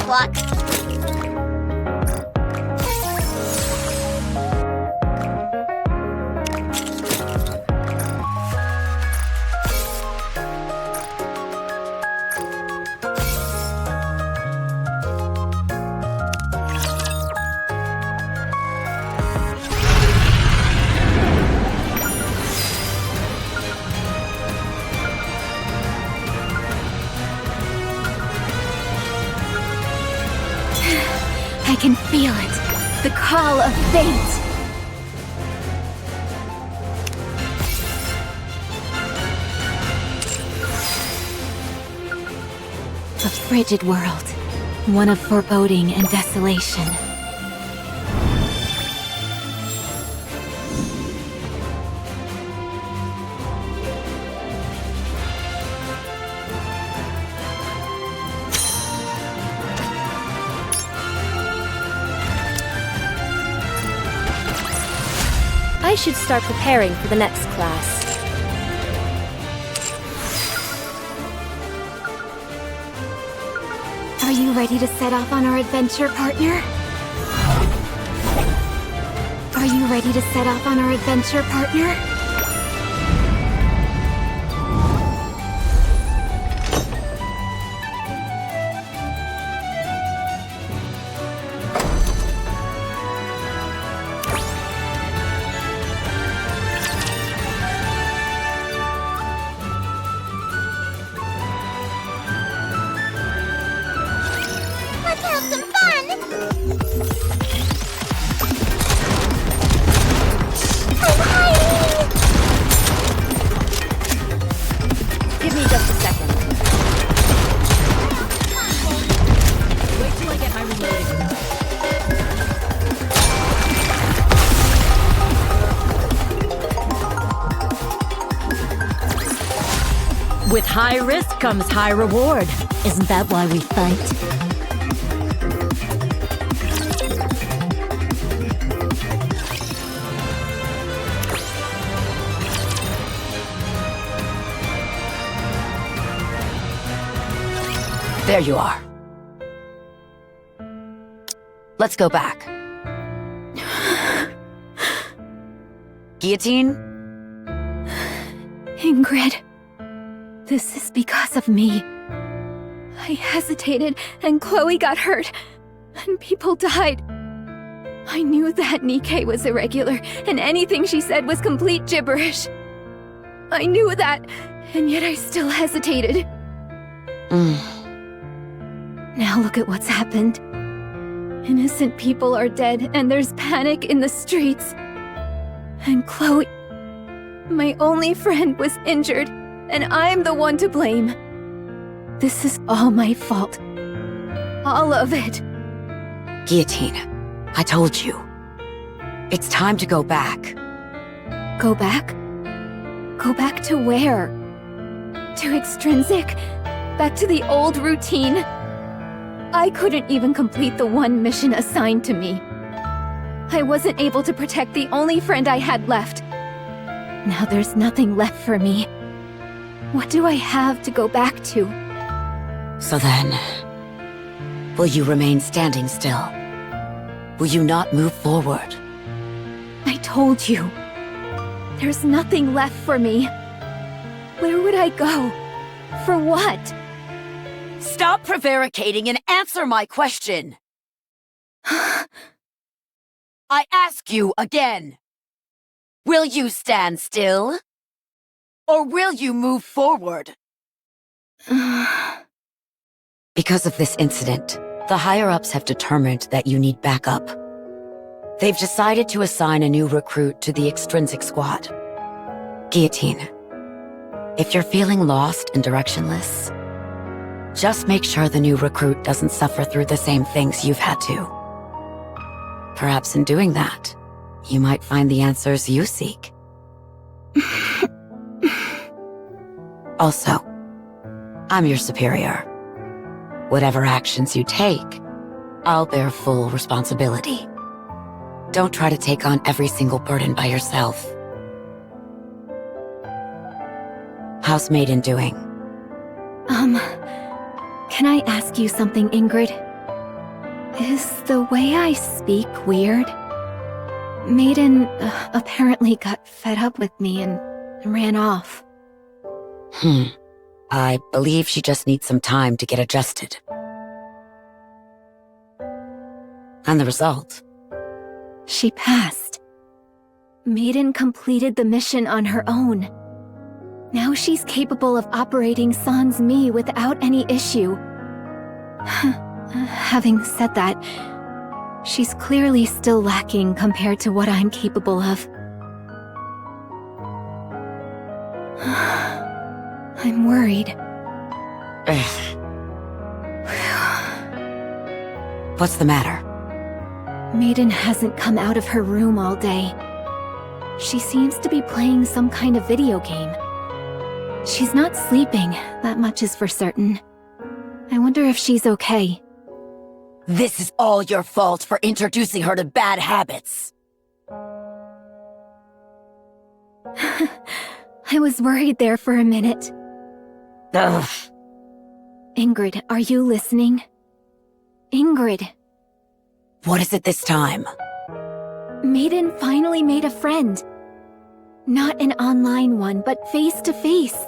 luck. I can feel it. The call of fate. A frigid world. One of foreboding and desolation. I should start preparing for the next class. Are you ready to set off on our adventure, partner? Are you ready to set off on our adventure, partner? Let's have some fun! I'm hiding! Give me just a second. Wait till I get my reloading. With high risk comes high reward. Isn't that why we fight? There you are. Let's go back. Guillotine? Ingrid, this is because of me. I hesitated, and Chloe got hurt, and people died. I knew that Nikke was irregular, and anything she said was complete gibberish. I knew that, and yet I still hesitated. Now look at what's happened. Innocent people are dead, and there's panic in the streets. And Chloe, my only friend, was injured, and I'm the one to blame. This is all my fault. All of it. Guillotine, I told you. It's time to go back. Go back? Go back to where? To Extrinsic? Back to the old routine? I couldn't even complete the one mission assigned to me. I wasn't able to protect the only friend I had left. Now there's nothing left for me. What do I have to go back to? So then, will you remain standing still? Will you not move forward? I told you. There's nothing left for me. Where would I go? For what? Stop prevaricating and answer my question! I ask you again. Will you stand still? Or will you move forward? Because of this incident, the higher-ups have determined that you need backup. They've decided to assign a new recruit to the Extrinsic Squad. Guillotine, if you're feeling lost and directionless, just make sure the new recruit doesn't suffer through the same things you've had to. Perhaps in doing that, you might find the answers you seek. Also, I'm your superior. Whatever actions you take, I'll bear full responsibility. Don't try to take on every single burden by yourself. How's Maiden doing? Can I ask you something, Ingrid? Is the way I speak weird? Maiden apparently got fed up with me and ran off. I believe she just needs some time to get adjusted. And the result? She passed. Maiden completed the mission on her own. Now she's capable of operating Sans Mi without any issue. Having said that, she's clearly still lacking compared to what I'm capable of. I'm worried. What's the matter? Maiden hasn't come out of her room all day. She seems to be playing some kind of video game. She's not sleeping, that much is for certain. I wonder if she's okay. This is all your fault for introducing her to bad habits. I was worried there for a minute. Ugh. Ingrid, are you listening? Ingrid. What is it this time? Maiden finally made a friend. Not an online one, but face-to-face.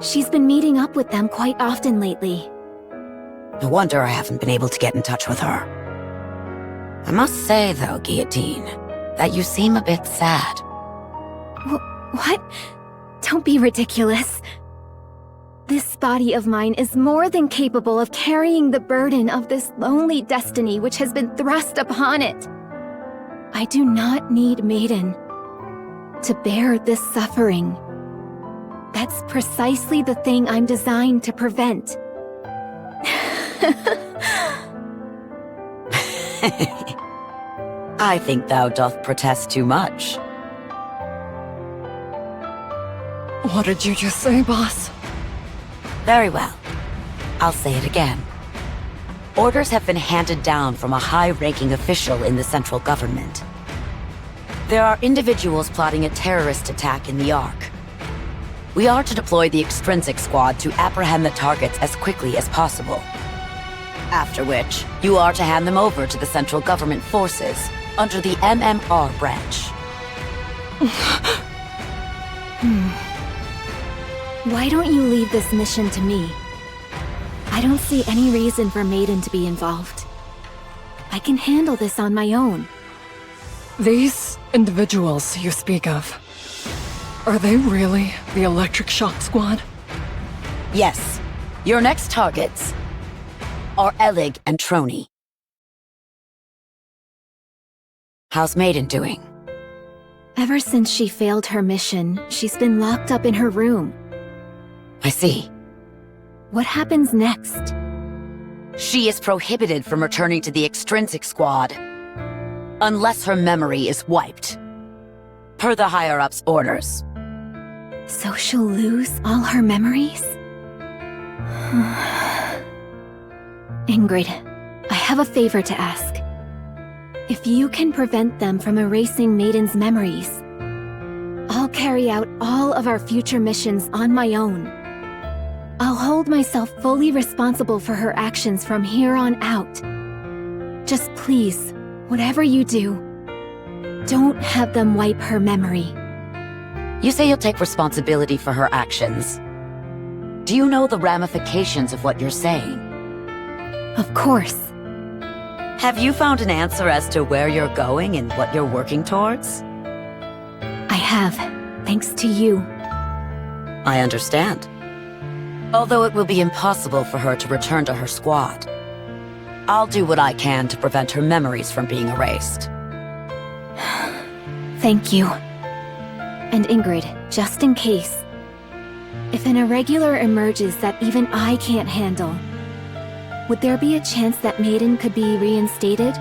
She's been meeting up with them quite often lately. No wonder I haven't been able to get in touch with her. I must say, though, Guillotine, that you seem a bit sad. What? Don't be ridiculous. This body of mine is more than capable of carrying the burden of this lonely destiny which has been thrust upon it. I do not need Maiden to bear this suffering. That's precisely the thing I'm designed to prevent. I think thou doth protest too much. What did you just say, boss? Very well. I'll say it again. Orders have been handed down from a high-ranking official in the central government. There are individuals plotting a terrorist attack in the Ark. We are to deploy the Extrinsic Squad to apprehend the targets as quickly as possible. After which, you are to hand them over to the central government forces under the MMR branch. Why don't you leave this mission to me? I don't see any reason for Maiden to be involved. I can handle this on my own. These individuals you speak of, are they really the Electric Shock Squad? Yes. Your next targets are Elig and Trony. How's Maiden doing? Ever since she failed her mission, she's been locked up in her room. I see. What happens next? She is prohibited from returning to the Extrinsic Squad unless her memory is wiped, per the higher-ups' orders. So she'll lose all her memories? Ingrid, I have a favor to ask. If you can prevent them from erasing Maiden's memories, I'll carry out all of our future missions on my own. I'll hold myself fully responsible for her actions from here on out. Just please, whatever you do, don't have them wipe her memory. You say you'll take responsibility for her actions. Do you know the ramifications of what you're saying? Of course. Have you found an answer as to where you're going and what you're working towards? I have, thanks to you. I understand. Although it will be impossible for her to return to her squad, I'll do what I can to prevent her memories from being erased. Thank you. And Ingrid, just in case, if an irregular emerges that even I can't handle, would there be a chance that Maiden could be reinstated?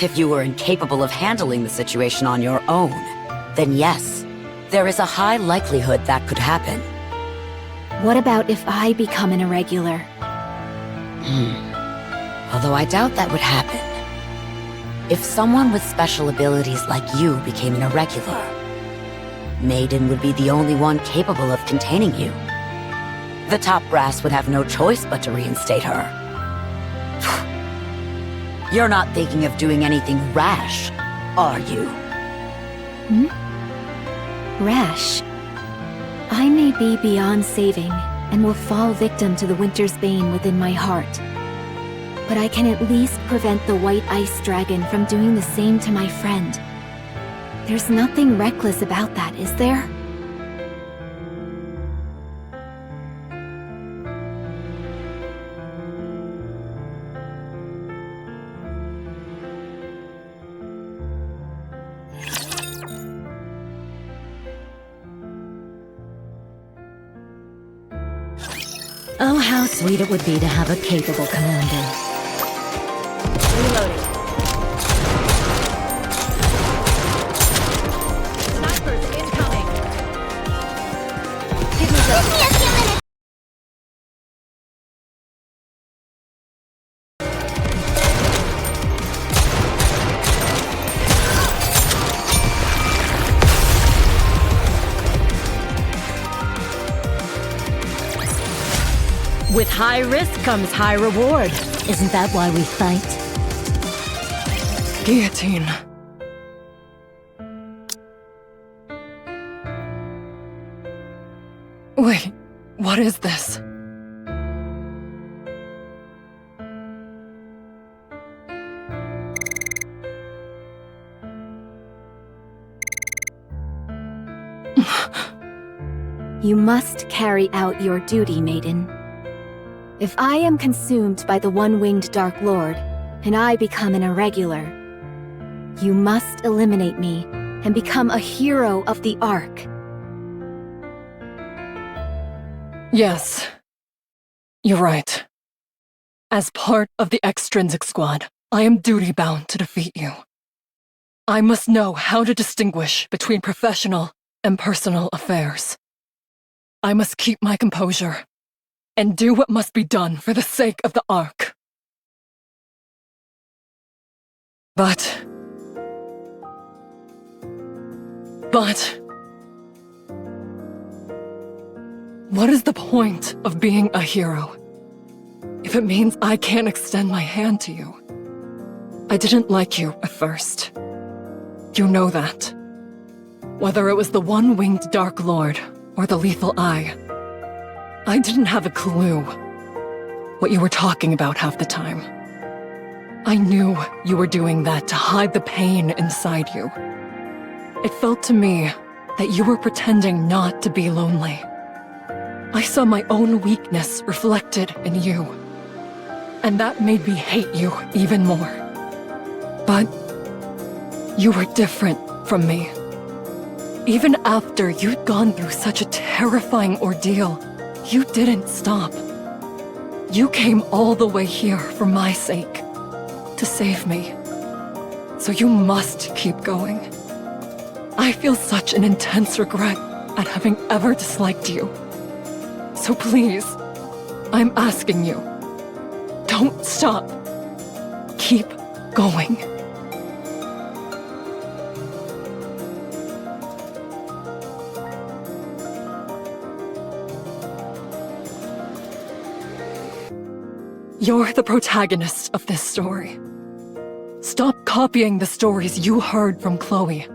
If you were incapable of handling the situation on your own, then yes, there is a high likelihood that could happen. What about if I become an irregular? Although I doubt that would happen. If someone with special abilities like you became an irregular, Maiden would be the only one capable of containing you. The top brass would have no choice but to reinstate her. You're not thinking of doing anything rash, are you? Rash. I may be beyond saving, and will fall victim to the winter's bane within my heart. But I can at least prevent the White Ice Dragon from doing the same to my friend. There's nothing reckless about that, is there? Oh, how sweet it would be to have a capable commander. Reloading. Snipers incoming. Give me a few minutes. With high risk comes high reward. Isn't that why we fight? Guillotine. Wait, what is this? You must carry out your duty, maiden. If I am consumed by the one-winged Dark Lord, and I become an irregular, you must eliminate me and become a hero of the Ark. Yes. You're right. As part of the Extrinsic Squad, I am duty-bound to defeat you. I must know how to distinguish between professional and personal affairs. I must keep my composure and do what must be done for the sake of the Ark. But... what is the point of being a hero if it means I can't extend my hand to you? I didn't like you at first. You know that. Whether it was the one-winged Dark Lord or the Lethal Eye, I didn't have a clue what you were talking about half the time. I knew you were doing that to hide the pain inside you. It felt to me that you were pretending not to be lonely. I saw my own weakness reflected in you, and that made me hate you even more. But you were different from me. Even after you'd gone through such a terrifying ordeal, you didn't stop. You came all the way here for my sake, to save me. So you must keep going. I feel such an intense regret at having ever disliked you. So please, I'm asking you, don't stop. Keep going. You're the protagonist of this story. Stop copying the stories you heard from Chloe.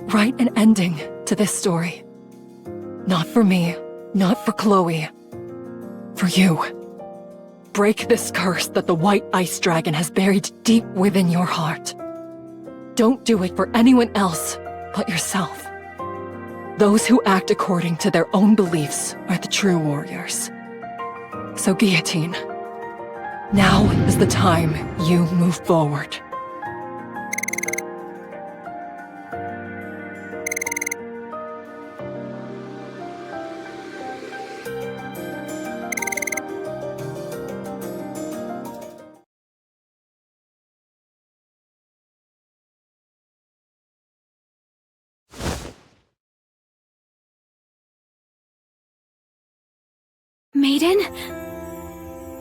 Write an ending to this story. Not for me, not for Chloe. For you. Break this curse that the White Ice Dragon has buried deep within your heart. Don't do it for anyone else but yourself. Those who act according to their own beliefs are the true warriors. So Guillotine, now is the time you move forward. Maiden?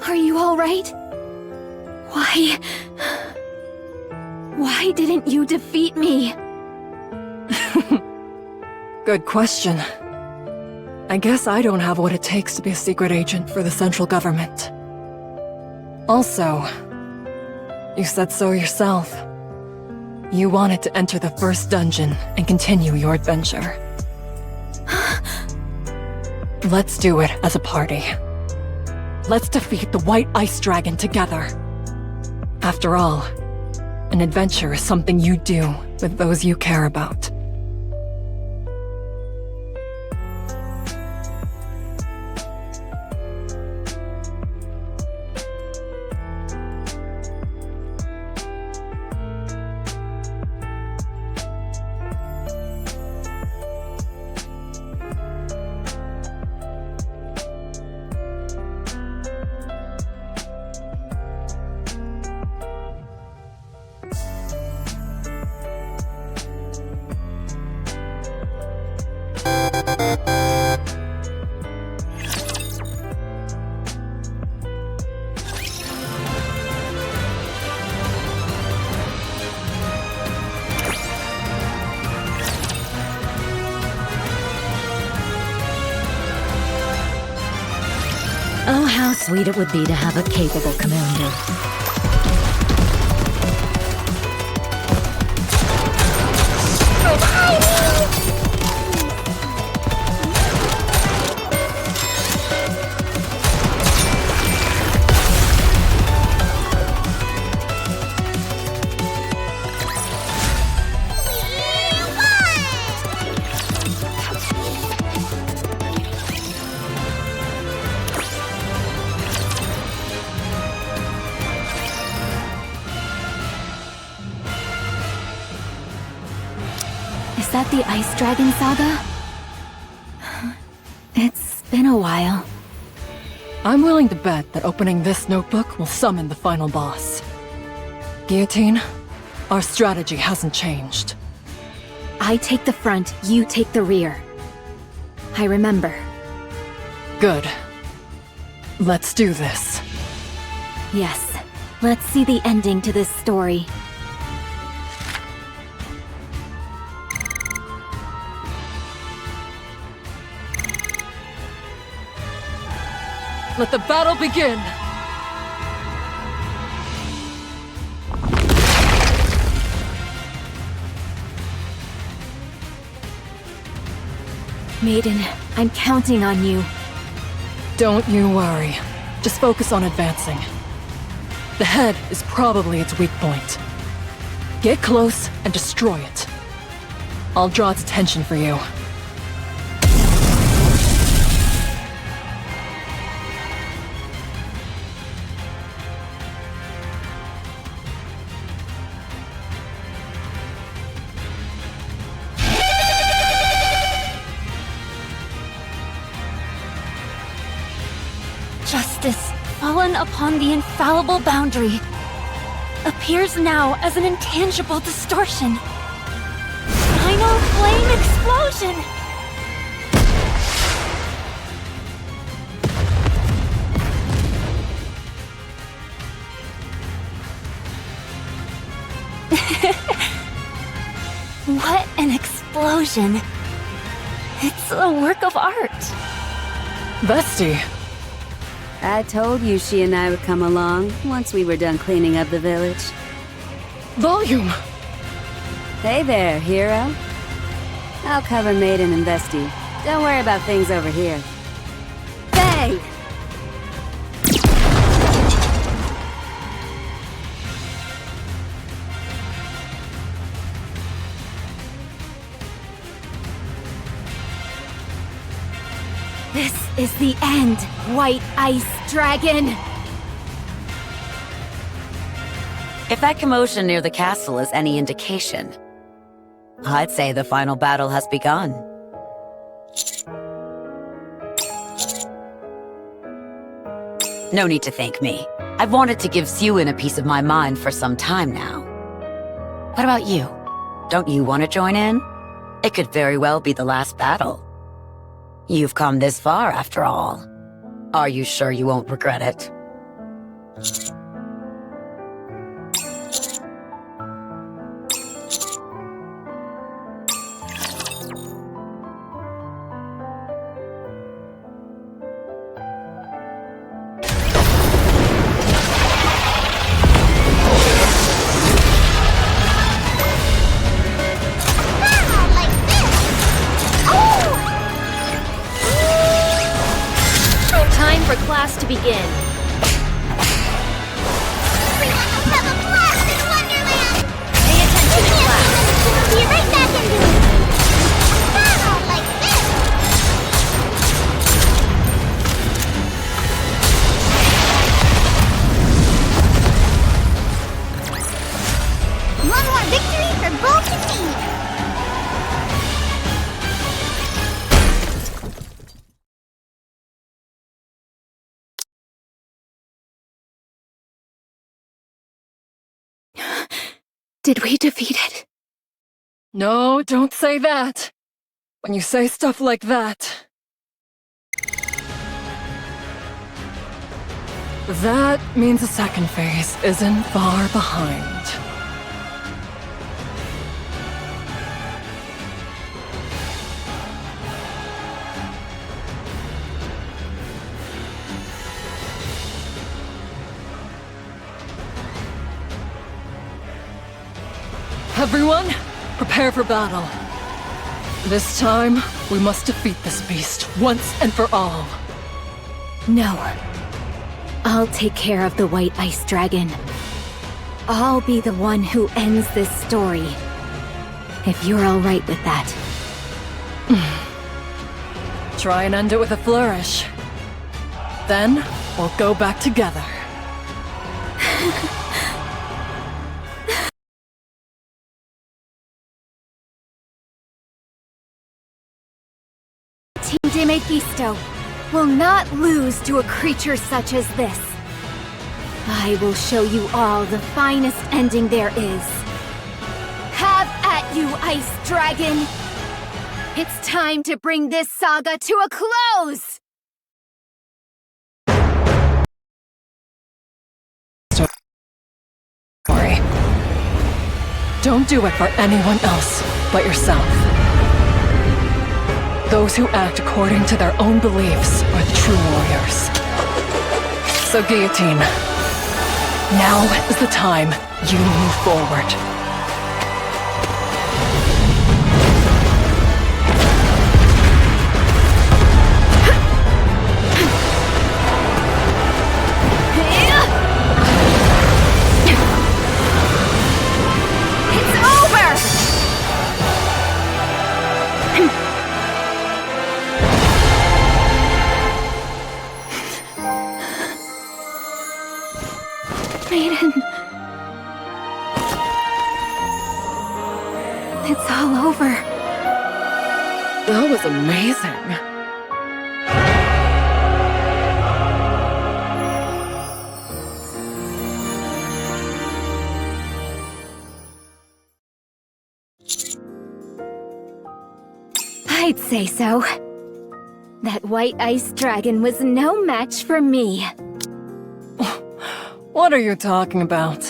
Are you all right? Why didn't you defeat me? Good question. I guess I don't have what it takes to be a secret agent for the central government. Also, You said so yourself. You wanted to enter the first dungeon and continue your adventure. Let's do it as a party. Let's defeat the White Ice Dragon together. After all, an adventure is something you do with those you care about. Oh, how sweet it would be to have a capable commander. Is that the Ice Dragon Saga? It's been a while. I'm willing to bet that opening this notebook will summon the final boss. Guillotine, our strategy hasn't changed. I take the front, you take the rear. I remember. Good. Let's do this. Yes. Let's see the ending to this story. Let the battle begin! Maiden, I'm counting on you. Don't you worry. Just focus on advancing. The head is probably its weak point. Get close and destroy it. I'll draw its attention for you. Justice, fallen upon the infallible boundary, appears now as an intangible distortion. Final flame explosion! What an explosion! It's a work of art. Vesti, I told you she and I would come along once we were done cleaning up the village. volume! Hey there, hero. I'll cover Maiden and Vesti. Don't worry about things over here. Bang! This is the end, White Ice Dragon! If that commotion near the castle is any indication, I'd say the final battle has begun. No need to thank me. I've wanted to give Siwin a piece of my mind for some time now. What about you? Don't you want to join in? It could very well be the last battle. You've come this far, after all. Are you sure you won't regret it? Did we defeat it? No, don't say that. When you say stuff like that... that means the second phase isn't far behind. Everyone, prepare for battle. This time, we must defeat this beast once and for all. No. I'll take care of the White Ice Dragon. I'll be the one who ends this story. If you're all right with that. Try and end it with a flourish. Then, we'll go back together. Team de Mephisto will not lose to a creature such as this. I will show you all the finest ending there is. Have at you, Ice Dragon! It's time to bring this saga to a close! Sorry. Don't do it for anyone else but yourself. Those who act according to their own beliefs are the true warriors. So, Guillotine, now is the time you move forward. It's over! Maiden. It's all over. That was amazing. I'd say so. That White Ice Dragon was no match for me. What are you talking about?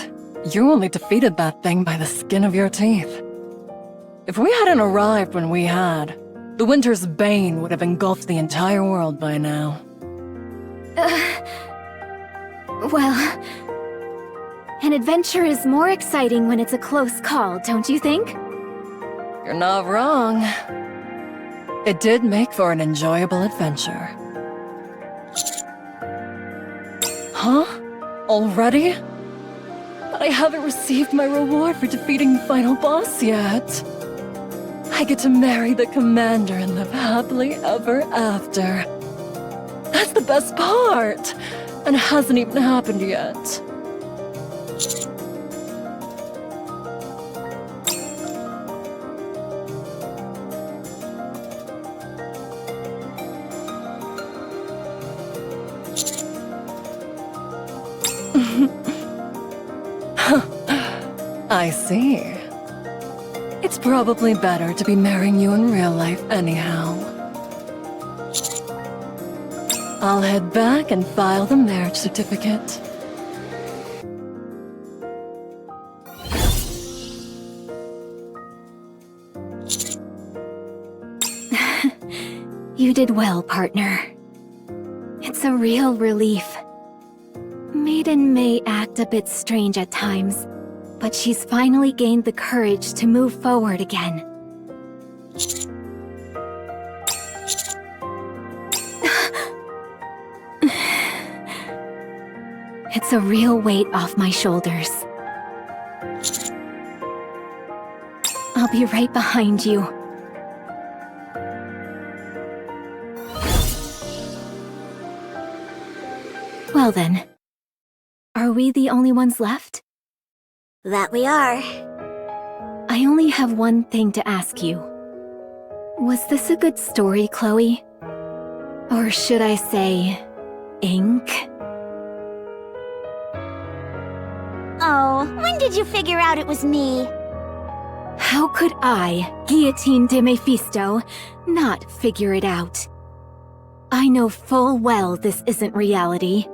You only defeated that thing by the skin of your teeth. If we hadn't arrived when we had, the Winter's Bane would have engulfed the entire world by now. Well, an adventure is more exciting when it's a close call, don't you think? You're not wrong. It did make for an enjoyable adventure. Huh? Already? But I haven't received my reward for defeating the final boss yet. I get to marry the commander and live happily ever after. That's the best part! And it hasn't even happened yet. I see. It's probably better to be marrying you in real life anyhow. I'll head back and file the marriage certificate. You did well, partner. It's a real relief. Maiden may act a bit strange at times, but she's finally gained the courage to move forward again. It's a real weight off my shoulders. I'll be right behind you. Well then, are we the only ones left? That we are. I only have one thing to ask you. Was this a good story, Chloe? Or should I say, ink? no. When did you figure out it was me? How could I, Guillotine de Mephisto, not figure it out? I know full well this isn't reality.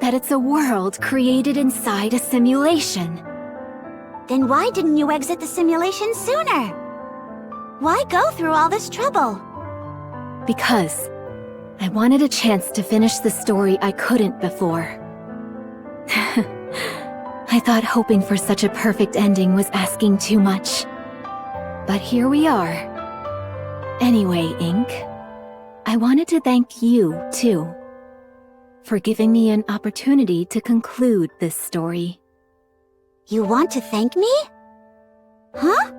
That it's a world created inside a simulation. Then why didn't you exit the simulation sooner? Why go through all this trouble? Because I wanted a chance to finish the story I couldn't before. I thought hoping for such a perfect ending was asking too much. But here we are. Anyway, Ink, I wanted to thank you, too, for giving me an opportunity to conclude this story. You want to thank me? Huh?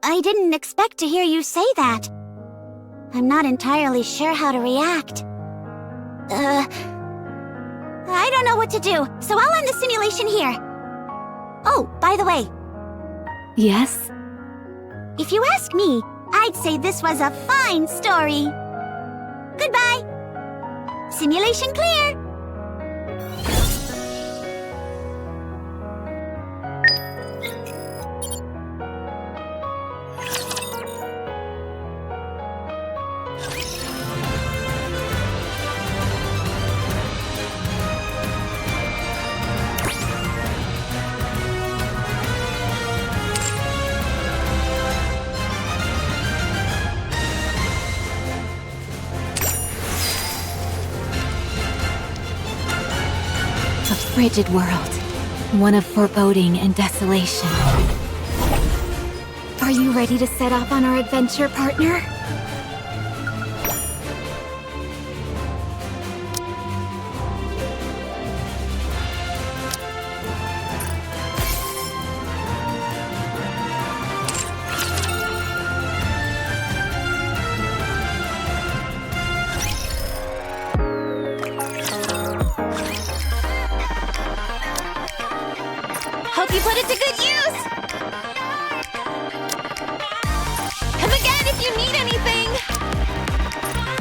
I didn't expect to hear you say that. I'm not entirely sure how to react. I don't know what to do, so I'll end the simulation here. Oh, by the way, Yes? if you ask me, I'd say this was a fine story. Goodbye. Simulation clear. A frigid world. One of foreboding and desolation. Are you ready to set off on our adventure, partner? Hope you put it to good use! Come again if you need anything!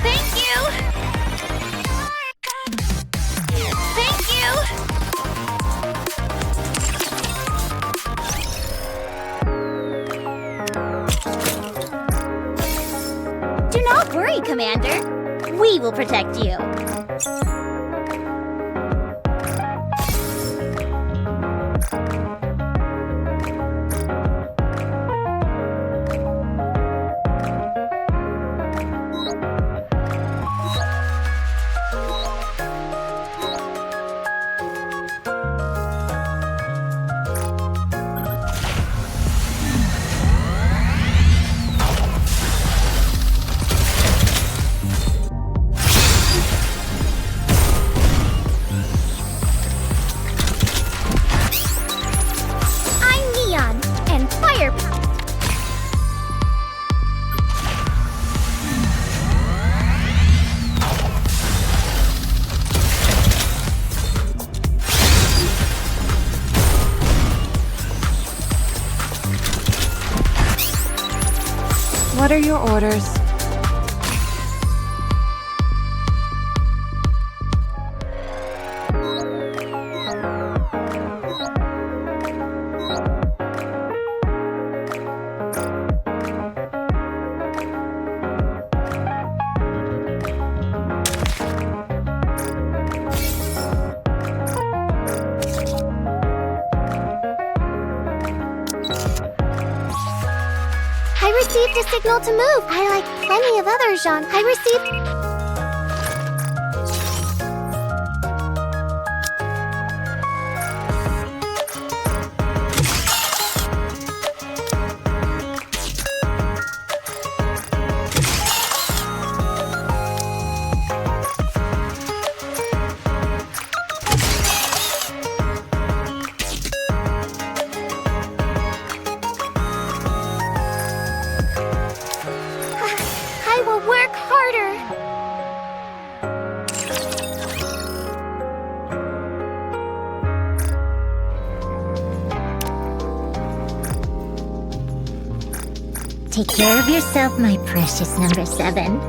Thank you! Thank you! Do not worry, Commander. We will protect you. What are your orders? I received a signal to move. I like plenty of other genres. I received... I will work harder. Take care of yourself, my precious number 7.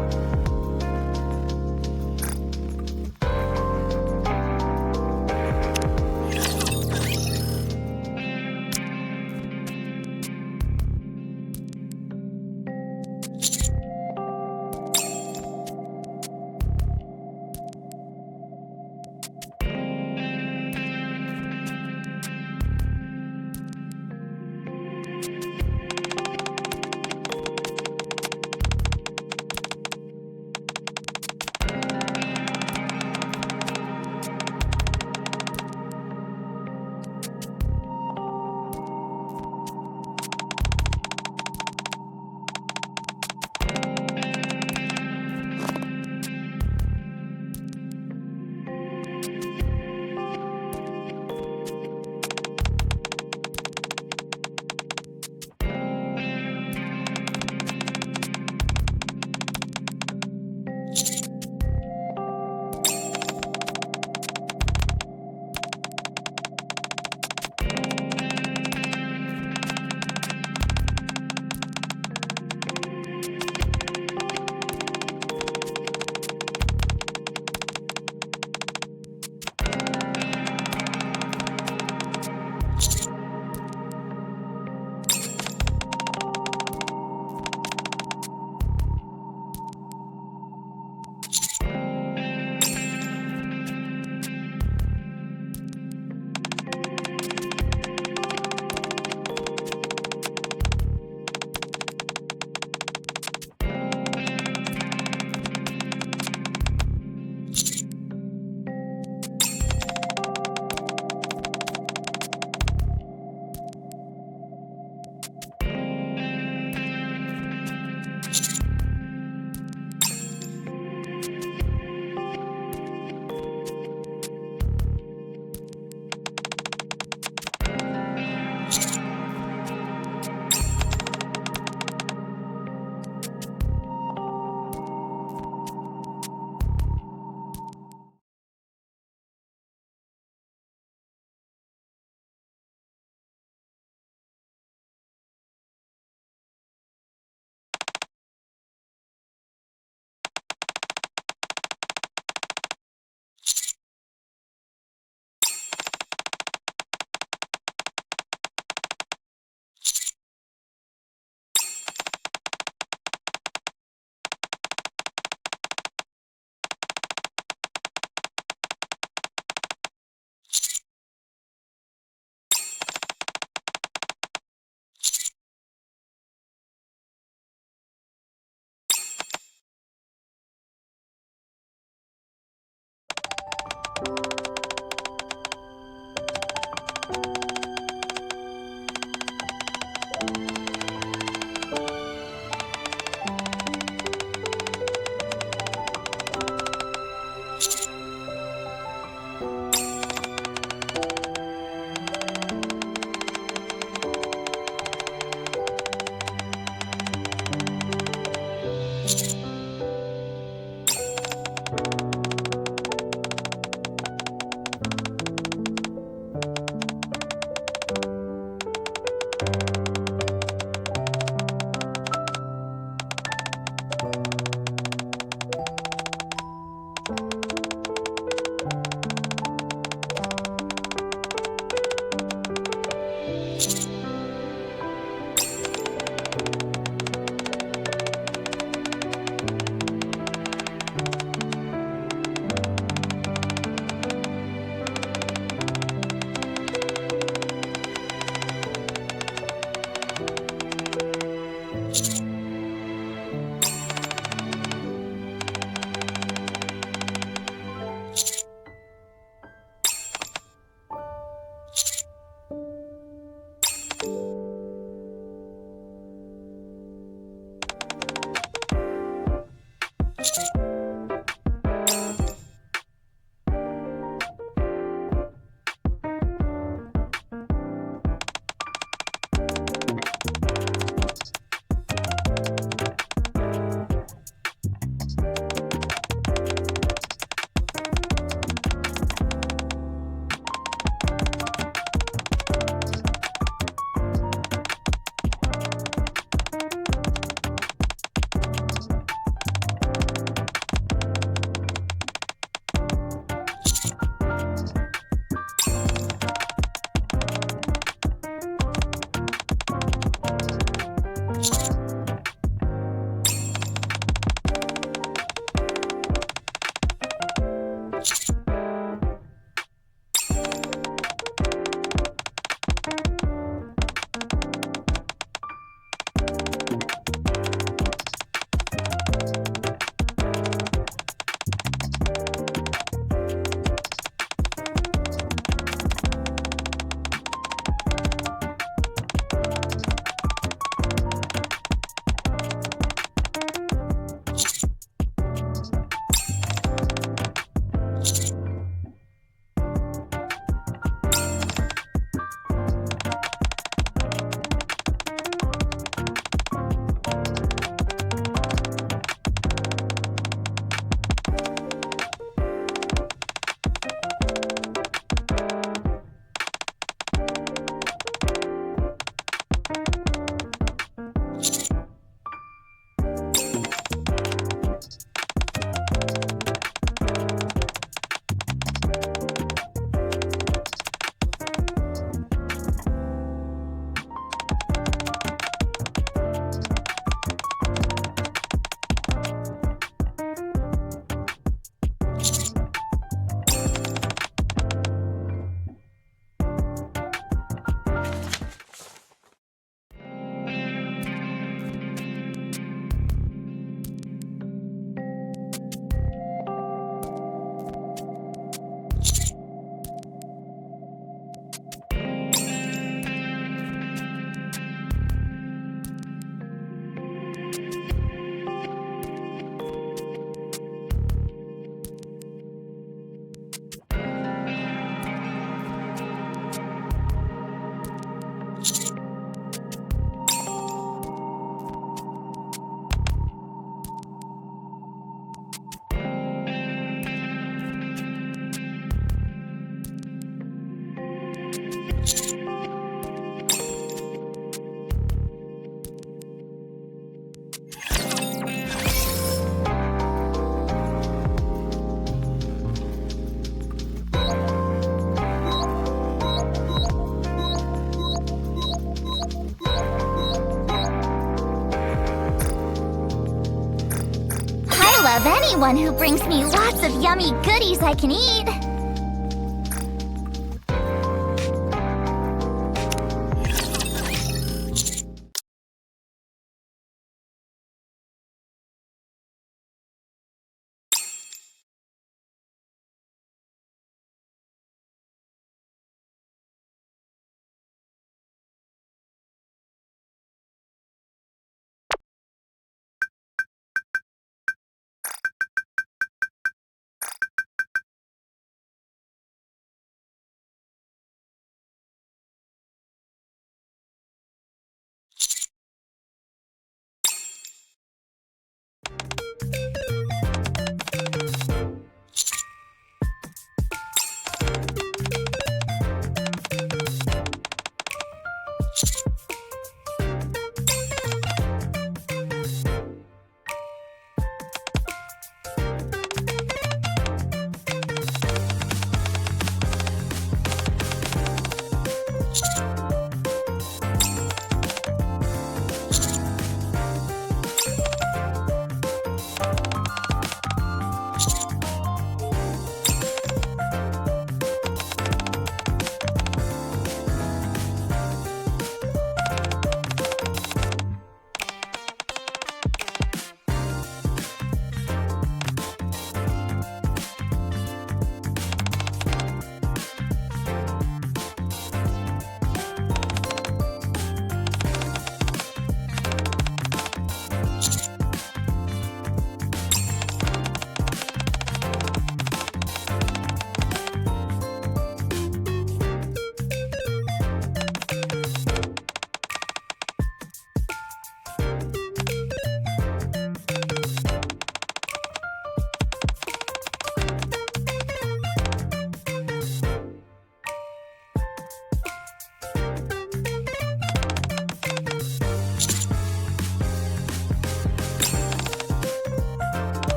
anyone who brings me lots of yummy goodies I can eat.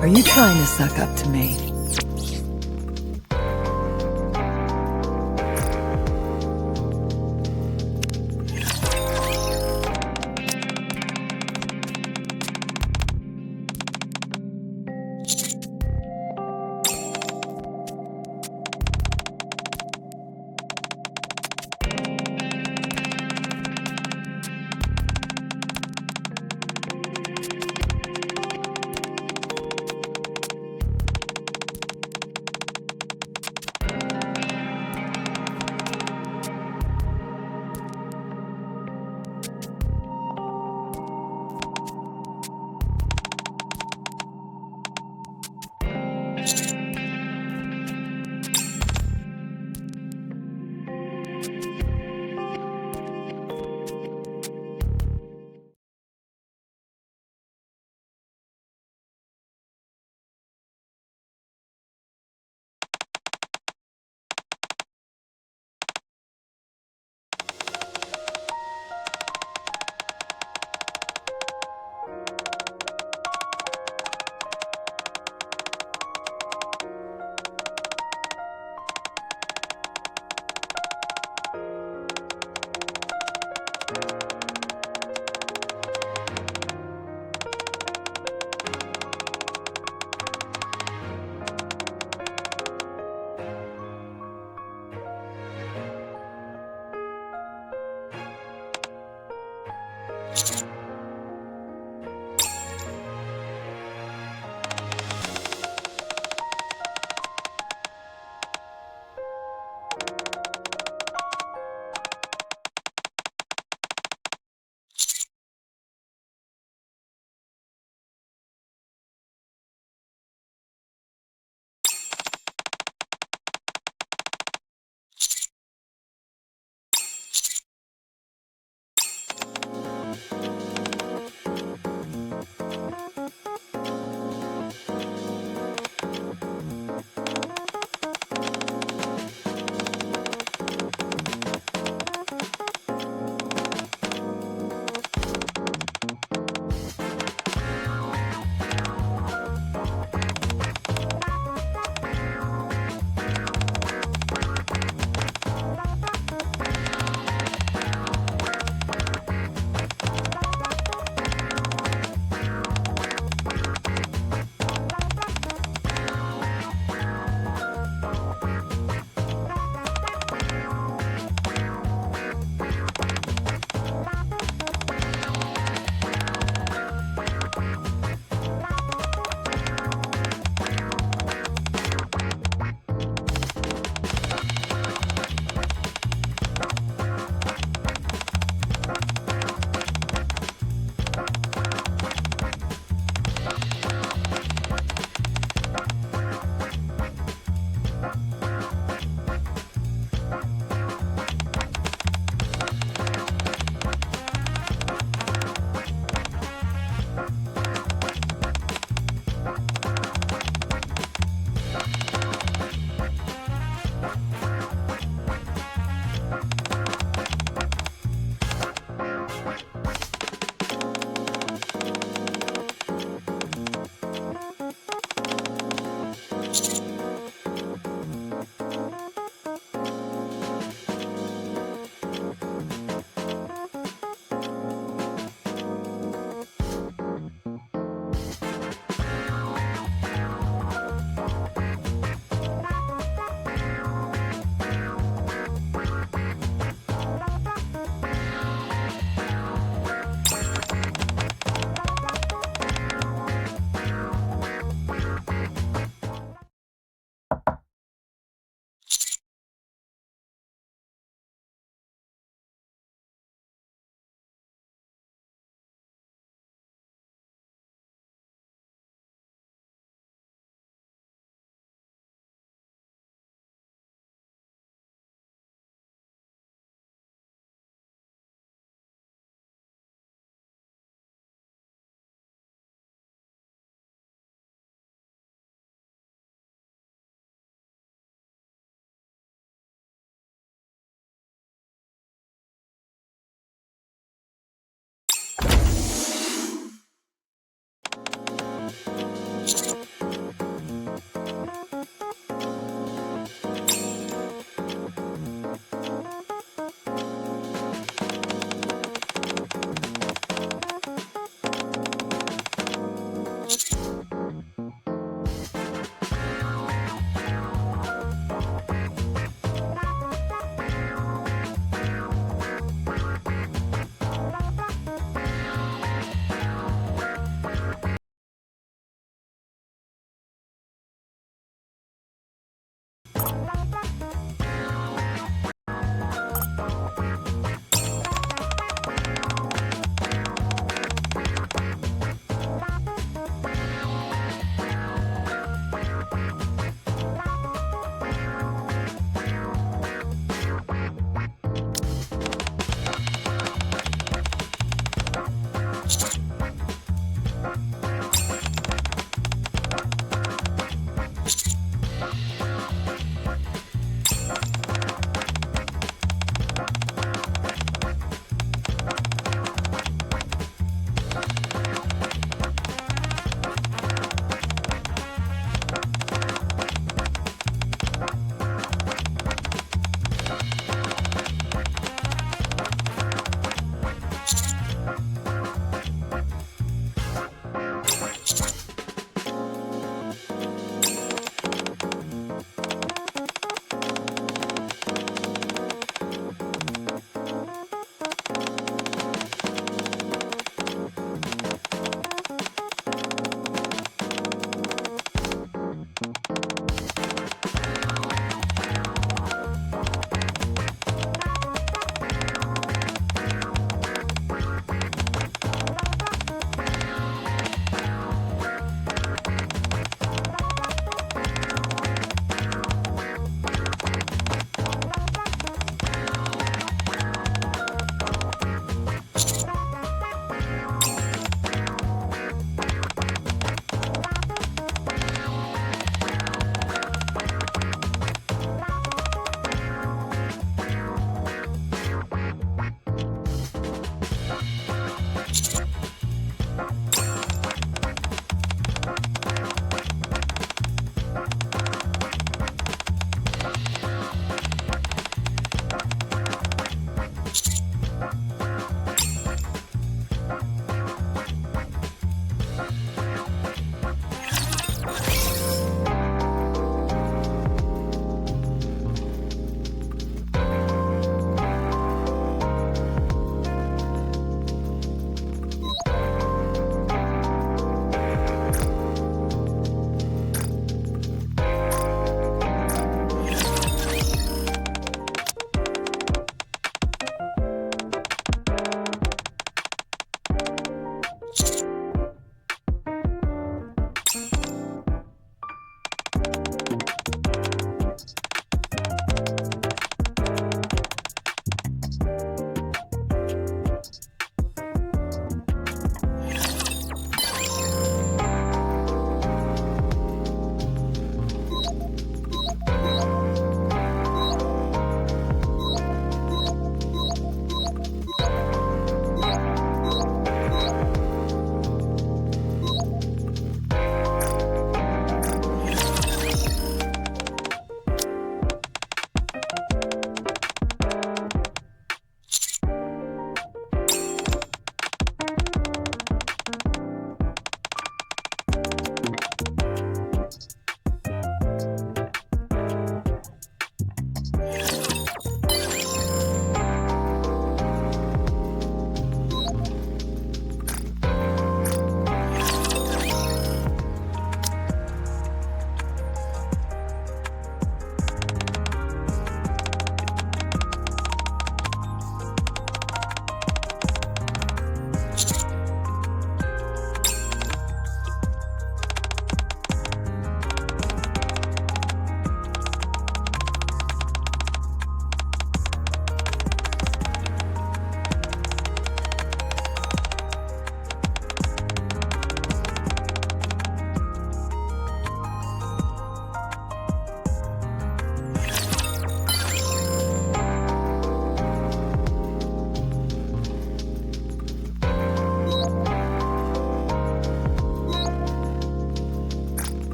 Are you trying to suck up to me?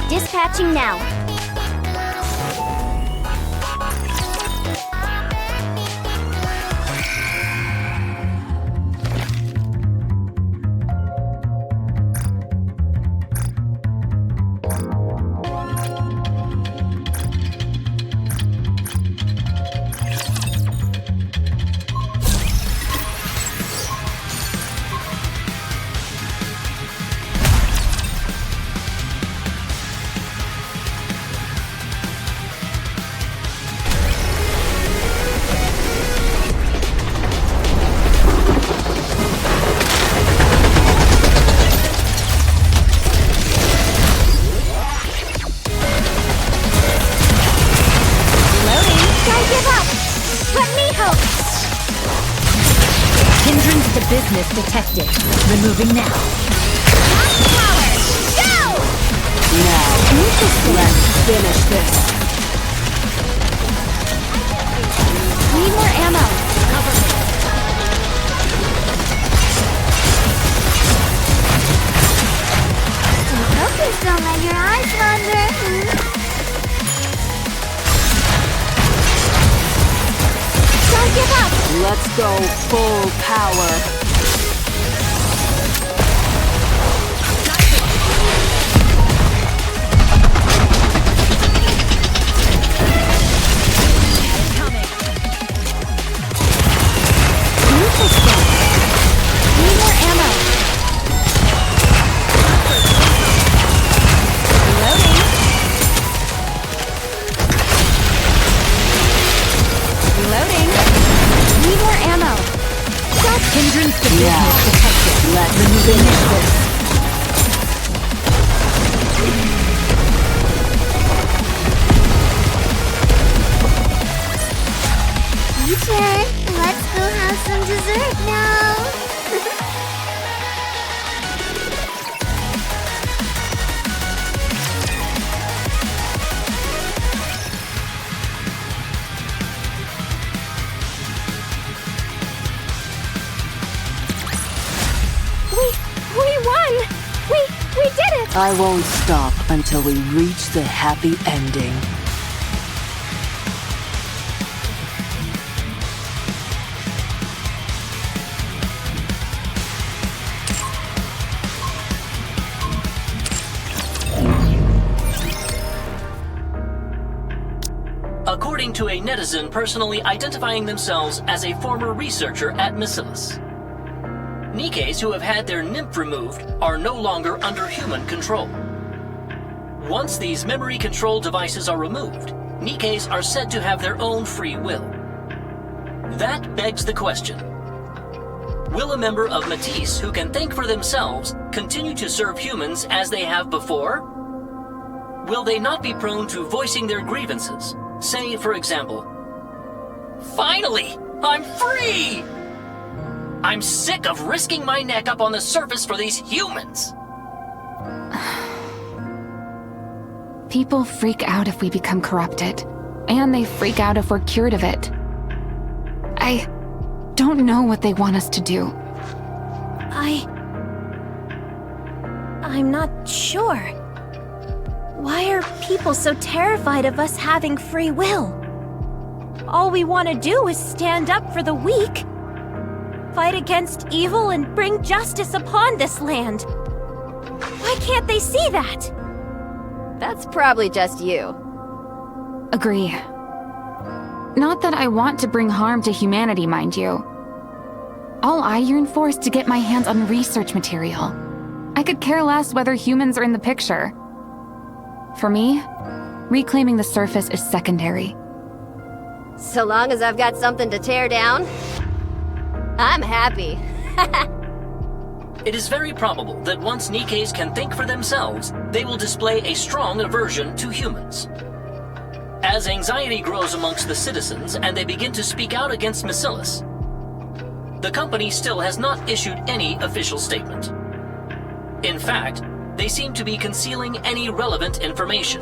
Dispatching now. Hindrance to business detected. Removing now. Power! Go! Now, let's finish this. Need more ammo. Cover me. Focus, don't let your eyes wander. Don't give up! Let's go full power. Interesting. Need more ammo. Reloading. Reloading. Need more ammo. Hindrance to business detected. Let's Removing finish now. this. Teacher, let's go have some dessert now. We won! We did it! I won't stop until we reach the happy ending. According to a netizen personally identifying themselves as a former researcher at Miscellus. Nikkes who have had their nymph removed are no longer under human control. Once these memory control devices are removed, Nikkes are said to have their own free will. That begs the question: will a member of Matisse who can think for themselves continue to serve humans as they have before? Will they not be prone to voicing their grievances? Say, for example, "Finally, I'm free! I'm sick of risking my neck up on the surface for these humans!" People freak out if we become corrupted, and they freak out if we're cured of it. I don't know what they want us to do. I'm not sure. Why are people so terrified of us having free will? All we want to do is stand up for the weak, fight against evil, and bring justice upon this land. Why can't they see that? That's probably just you. Agree. Not that I want to bring harm to humanity, mind you. All I yearn for is to get my hands on research material. I could care less whether humans are in the picture. For me, reclaiming the surface is secondary. So long as I've got something to tear down, I'm happy. It is very probable that once Nikkes can think for themselves, they will display a strong aversion to humans. As anxiety grows amongst the citizens and they begin to speak out against Miscellus, the company still has not issued any official statement. In fact, they seem to be concealing any relevant information.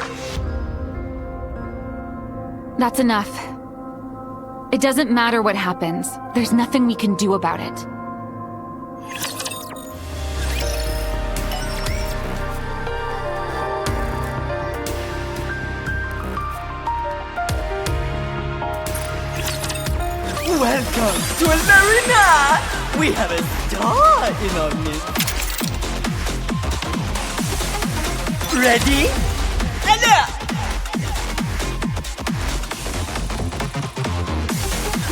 That's enough. It doesn't matter what happens. There's nothing we can do about it. Welcome to Alarina! We have a star in our midst. Ready? And up!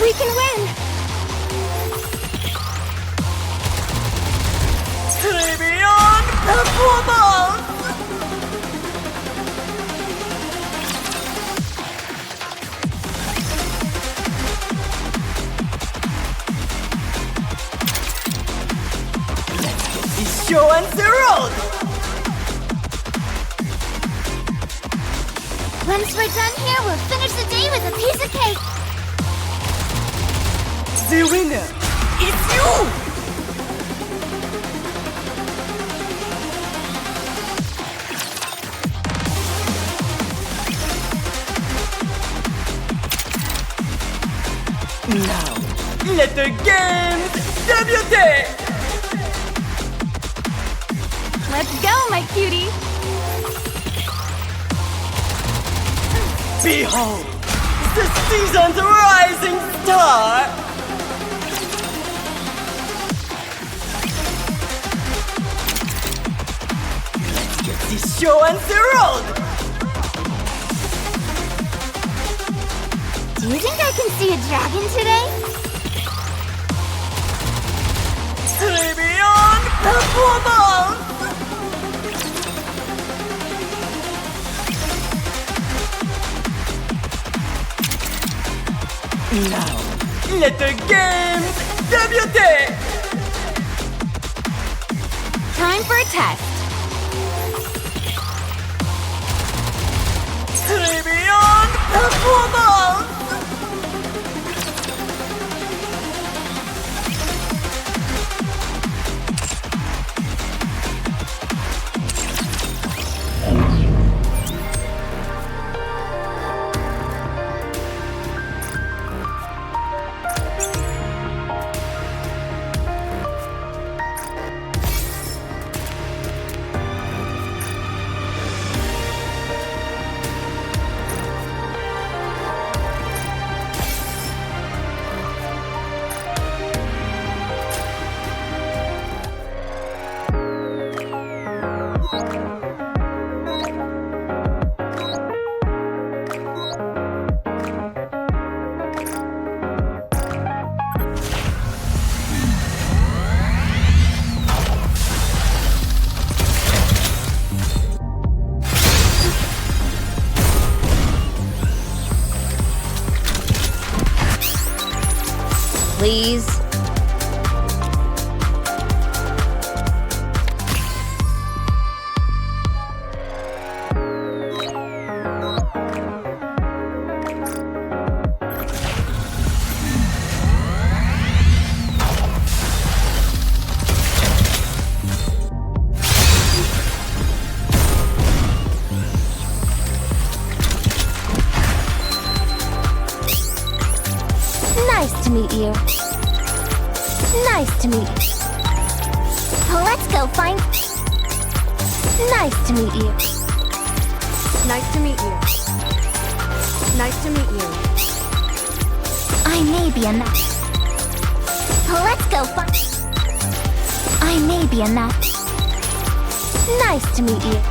We can win! Tribune performance! Show on the road! Once we're done here, we'll finish the day with a piece of cake. The winner is you! Now, let the games debut! Let's go, my cutie! Behold, the season's rising star! Let's get this show on the road! Do you think I can see a dragon today? Tribune performance! Now, let the games debut! Time for a test. Tribune performance! Please. Nice to meet you. Nice to meet you. Let's go find... Nice to meet you. Nice to meet you. Nice to meet you. I may be enough. Let's go find... I may be enough. Nice to meet you.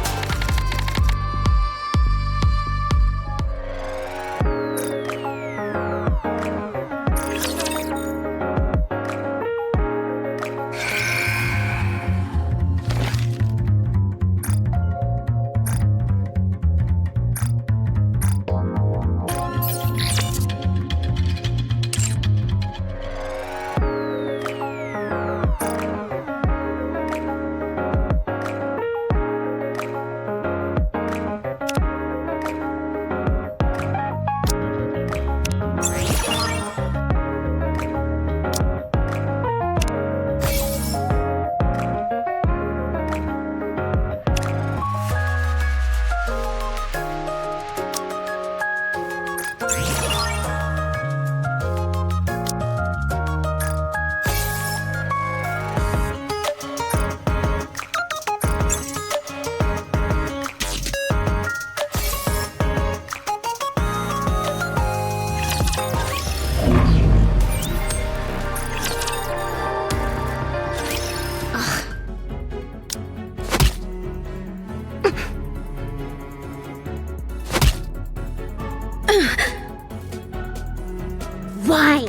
Why?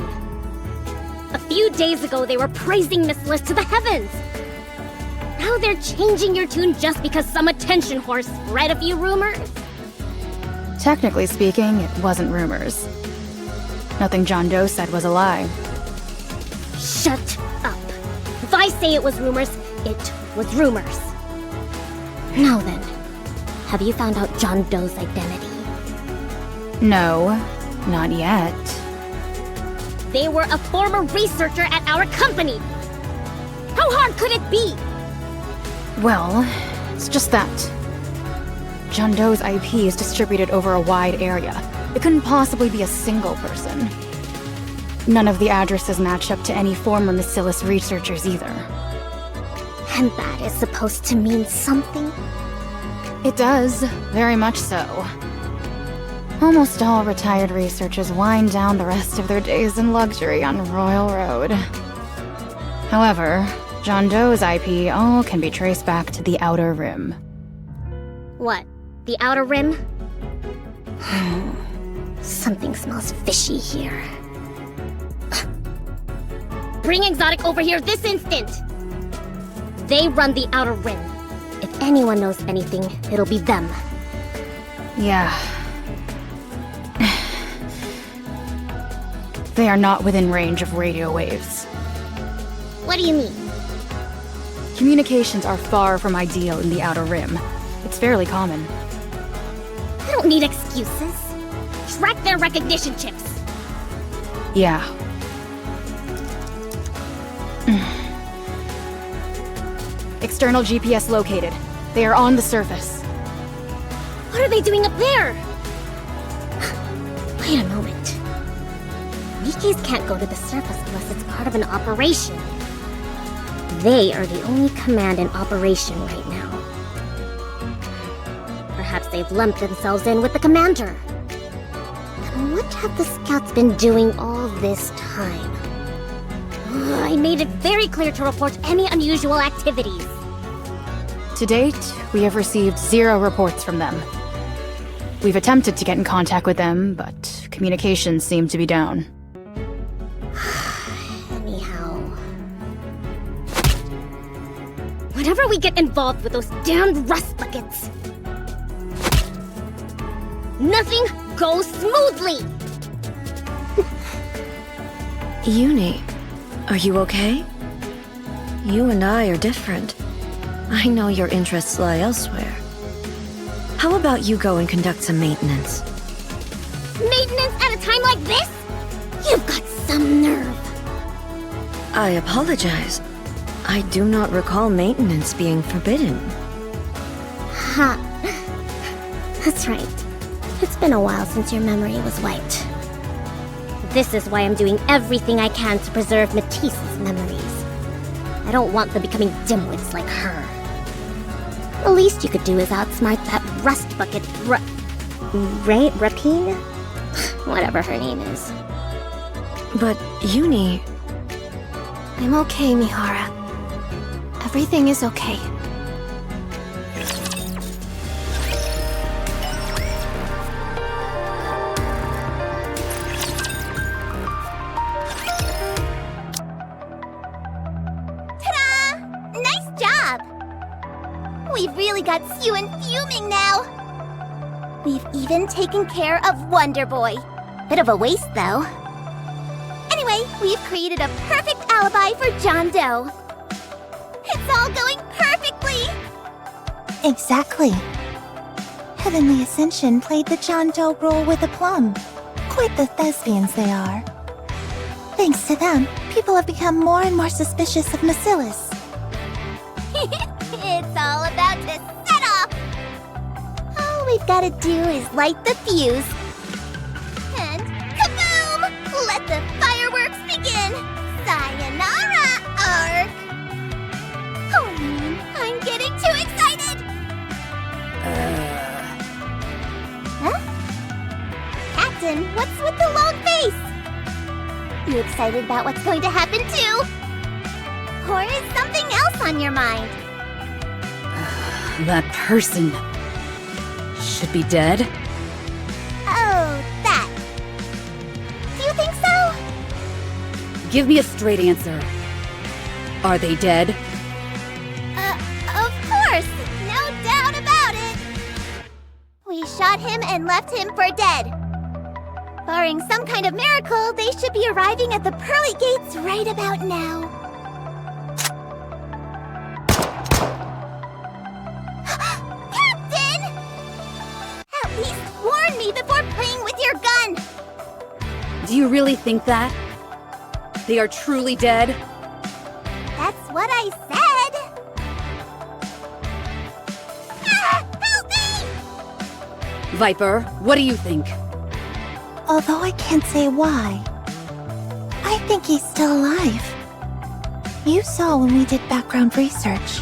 A few days ago, they were praising Mistless to the heavens. Now they're changing your tune just because some attention whore spread a few rumors? Technically speaking, it wasn't rumors. Nothing John Doe said was a lie. Shut up. If I say it was rumors, it was rumors. Now then, have you found out John Doe's identity? No, not yet. They were a former researcher at our company! How hard could it be? Well, it's just that. John Doe's IP is distributed over a wide area. It couldn't possibly be a single person. None of the addresses match up to any former Miscellus researchers either. And that is supposed to mean something? It does, very much so. Almost all retired researchers wind down the rest of their days in luxury on Royal Road. However, John Doe's IP all can be traced back to the Outer Rim. What? The Outer Rim? Something smells fishy here. Bring Exotic over here this instant! They run the Outer Rim. If anyone knows anything, it'll be them. Yeah. They are not within range of radio waves. What do you mean? Communications are far from ideal in the Outer Rim. It's fairly common. I don't need excuses. Track their recognition chips. Yeah. External GPS located. They are on the surface. What are they doing up there? Wait a moment. Nikke's can't go to the surface unless it's part of an operation. They are the only command in operation right now. Perhaps they've lumped themselves in with the commander. Then what have the scouts been doing all this time? I made it very clear to report any unusual activities. To date, we have received 0 reports from them. We've attempted to get in contact with them, but communications seem to be down. Anyhow... Whenever we get involved with those damned rust buckets, nothing goes smoothly! Uni, are you okay? You and I are different. I know your interests lie elsewhere. How about you go and conduct some maintenance? Maintenance at a time like this? You've got some nerve. I apologize. I do not recall maintenance being forbidden. Ha. That's right. It's been a while since your memory was wiped. This is why I'm doing everything I can to preserve Matisse's memories. I don't want them becoming dimwits like her. The least you could do is outsmart that rust bucket Rapine? Whatever her name is. But Uni... I'm okay, Mihara. Everything is okay. Ta-da! Nice job! We've really got Suen fuming now. We've even taken care of Wonder Boy. Bit of a waste, though. Anyway, we've created a perfect alibi for John Doe. It's all going perfectly! Exactly. Heavenly Ascension played the John Doe role with aplomb. Quite the thespians they are. Thanks to them, people have become more and more suspicious of Miscellus. It's all about to set off! All we've gotta do is light the fuse. And kaboom! Let the fireworks begin! Sayonara, Ark! Oh man, I'm getting too excited! Huh? Captain, what's with the long face? You excited about what's going to happen too? Or is something else on your mind? That person should be dead. Oh, that. give me a straight answer. Are they dead? Of course! No doubt about it! We shot him and left him for dead. Barring some kind of miracle, they should be arriving at the pearly gates right about now. Captain! At least warn me before playing with your gun! Do you really think that? They are truly dead? That's what I said! Ah, help me! Viper, what do you think? Although I can't say why, I think he's still alive. You saw when we did background research.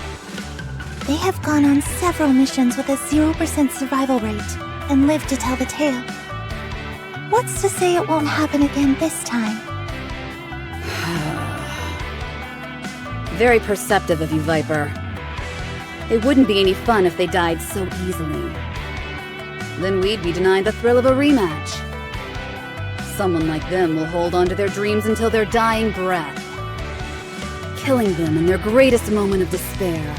They have gone on several missions with a 0% survival rate and lived to tell the tale. What's to say it won't happen again this time? Very perceptive of you, Viper. It wouldn't be any fun if they died so easily. Then we'd be denied the thrill of a rematch. Someone like them will hold on to their dreams until their dying breath. Killing them in their greatest moment of despair.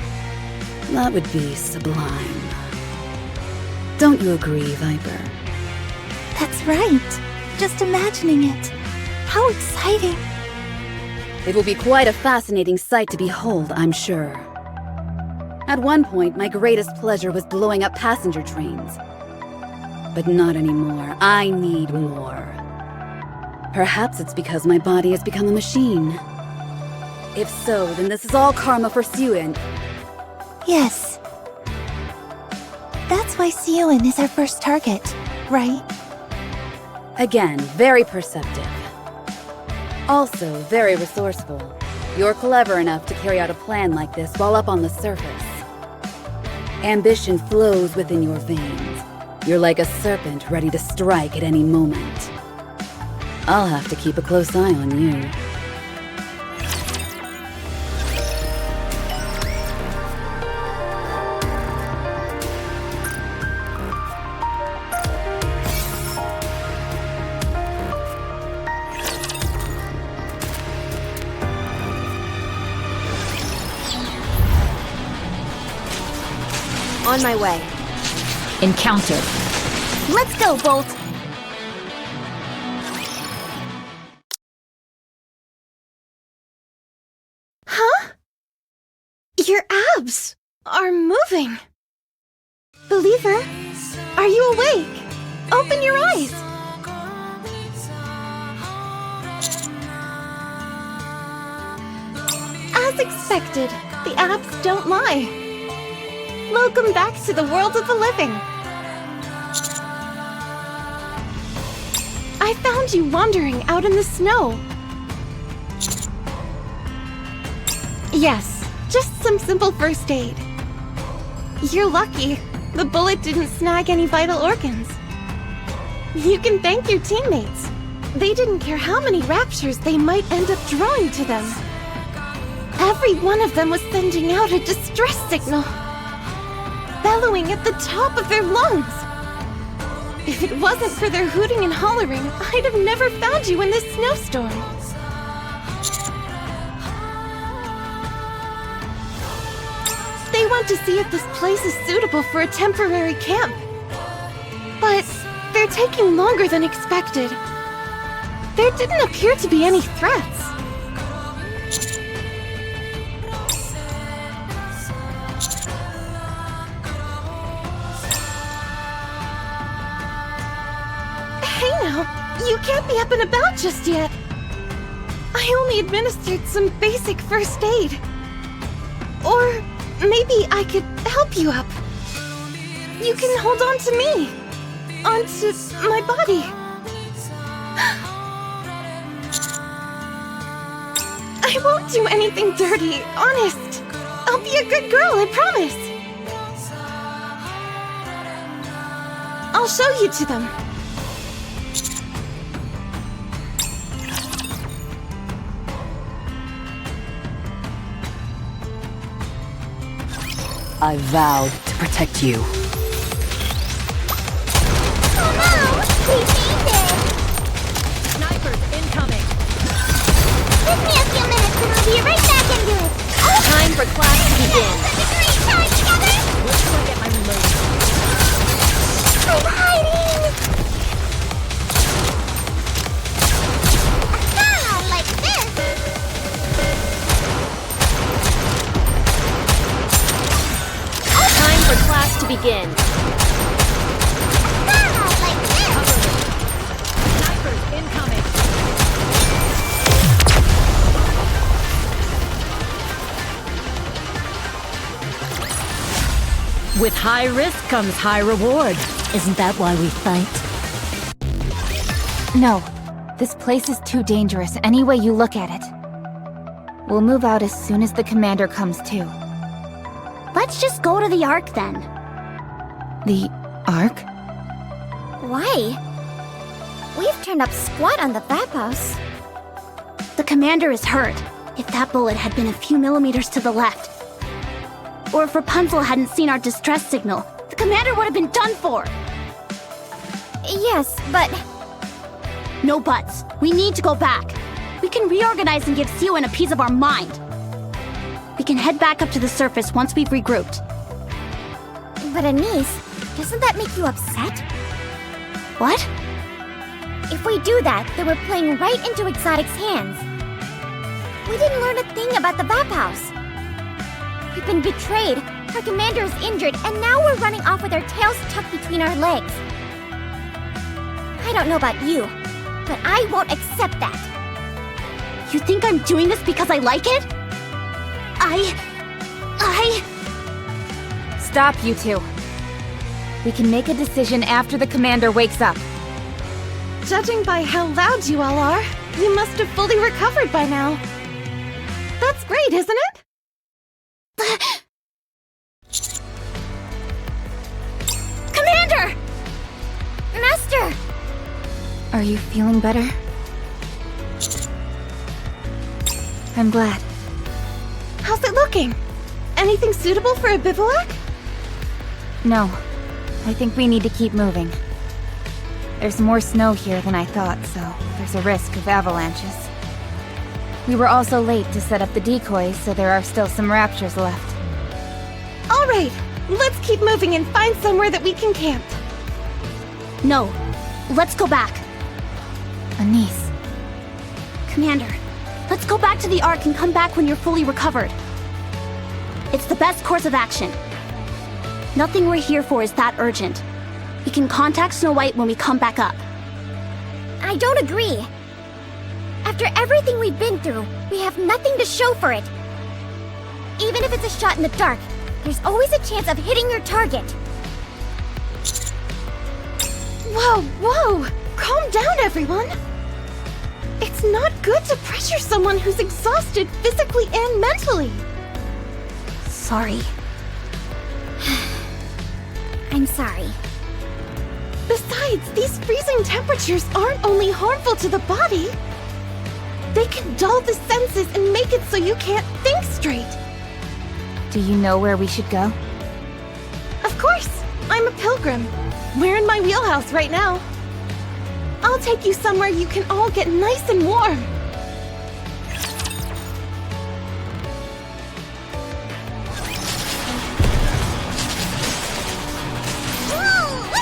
That would be sublime. Don't you agree, Viper? That's right. Just imagining it. How exciting. It will be quite a fascinating sight to behold, I'm sure. At one point, my greatest pleasure was blowing up passenger trains. But not anymore. I need more. Perhaps it's because my body has become a machine. If so, then this is all karma for Suyun. Yes. That's why Suyun is our first target, right? Again, very perceptive. Also, very resourceful. You're clever enough to carry out a plan like this while up on the surface. Ambition flows within your veins. You're like a serpent ready to strike at any moment. I'll have to keep a close eye on you. On my way. Encounter. Let's go, Bolt! Huh? Your abs are moving. Believer, are you awake? Open your eyes. As expected, the abs don't lie. Welcome back to the world of the living. I found you wandering out in the snow. Yes, just some simple first aid. You're lucky. The bullet didn't snag any vital organs. You can thank your teammates. They didn't care how many raptures they might end up drawing to them. Every one of them was sending out a distress signal, bellowing at the top of their lungs. If it wasn't for their hooting and hollering, I'd have never found you in this snowstorm. They want to see if this place is suitable for a temporary camp. But they're taking longer than expected. There didn't appear to be any threats. Hey now, you can't be up and about just yet. I only administered some basic first aid. Or maybe I could help you up. You can hold on to me. Onto my body. I won't do anything dirty, honest. I'll be a good girl, I promise. I'll show you to them. I vowed to protect you. Oh no! We made it! Snipers incoming. for class to begin. Wait till I get my remote. I'm hiding! Aha! Like this! Time for class to begin. Aha! Like this! Snipers incoming. With high risk comes high reward. Isn't that why we fight? No, this place is too dangerous any way you look at it. We'll move out as soon as the commander comes to. Let's just go to the Ark then. The Ark? Why? We've turned up squat on the Vapos. The commander is hurt. If that bullet had been a few millimeters to the left, or if Rapunzel hadn't seen our distress signal, the commander would have been done for! Yes, but... No buts. We need to go back. We can reorganize and give Siwan a piece of our mind. We can head back up to the surface once we've regrouped. But Anise, doesn't that make you upset? What? If we do that, then we're playing right into Exotic's hands. We didn't learn a thing about the Vapos. We've been betrayed, our commander is injured, and now we're running off with our tails tucked between our legs. I don't know about you, but I won't accept that. You think I'm doing this because I like it? Stop, you two. We can make a decision after the commander wakes up. Judging by how loud you all are, you must have fully recovered by now. That's great, isn't it? Commander! Master! Are you feeling better? I'm glad. How's it looking? Anything suitable for a bivouac? No, I think we need to keep moving. There's more snow here than I thought, so there's a risk of avalanches. We were also late to set up the decoys, so there are still some raptures left. All right, let's keep moving and find somewhere that we can camp. No, let's go back. Anise. Commander, let's go back to the Ark and come back when you're fully recovered. It's the best course of action. Nothing we're here for is that urgent. We can contact Snow White when we come back up. I don't agree. After everything we've been through, we have nothing to show for it. Even if it's a shot in the dark, there's always a chance of hitting your target. Whoa, whoa! Calm down, everyone! It's not good to pressure someone who's exhausted physically and mentally. Sorry. I'm sorry. Besides, these freezing temperatures aren't only harmful to the body. They can dull the senses and make it so you can't think straight. Do you know where we should go? Of course! I'm a pilgrim. We're in my wheelhouse right now. I'll take you somewhere you can all get nice and warm.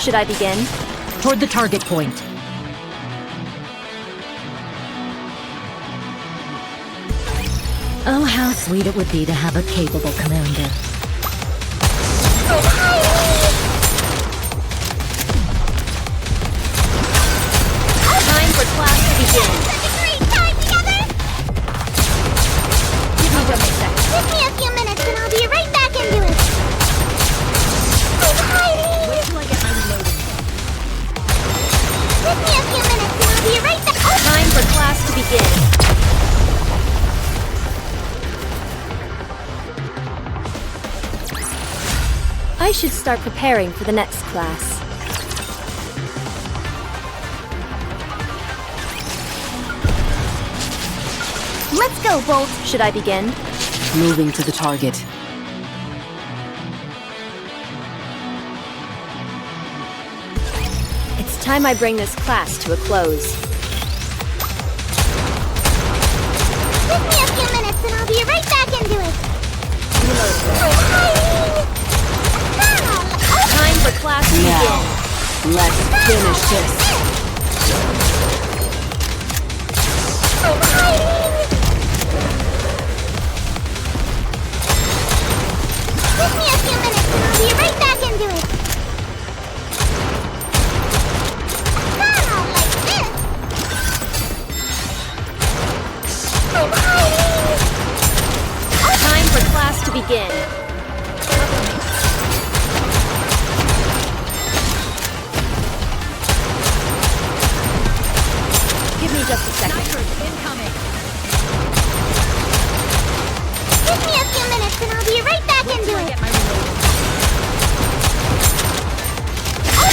Should I begin? Toward the target point. Oh, how sweet it would be to have a capable commander. Time for class to begin. Such a great time together! Give me just a sec. Give me a few minutes and I'll be right back into it. I'm hiding! Wait till I get my reloading. Give me a few minutes and I'll be right back. Time for class to begin. I should start preparing for the next class. Let's go, Bolt. Should I begin? Moving to the target. It's time I bring this class to a close. Give me a few minutes and I'll be right back into it. Time for class to Now, begin. let's finish this. Give me a few minutes and I'll be right back into it. Kinda like this. Time for class to begin. Give me just a second. Incoming. Give me a few minutes and I'll be right back into it.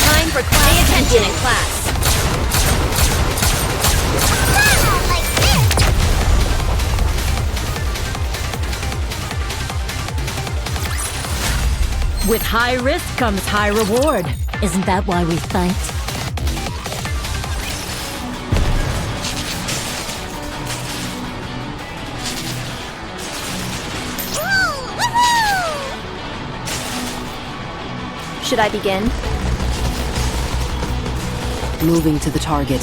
Time for class. Pay attention in class. Kinda like this. With high risk comes high reward. Isn't that why we fight? Should I begin? Moving to the target.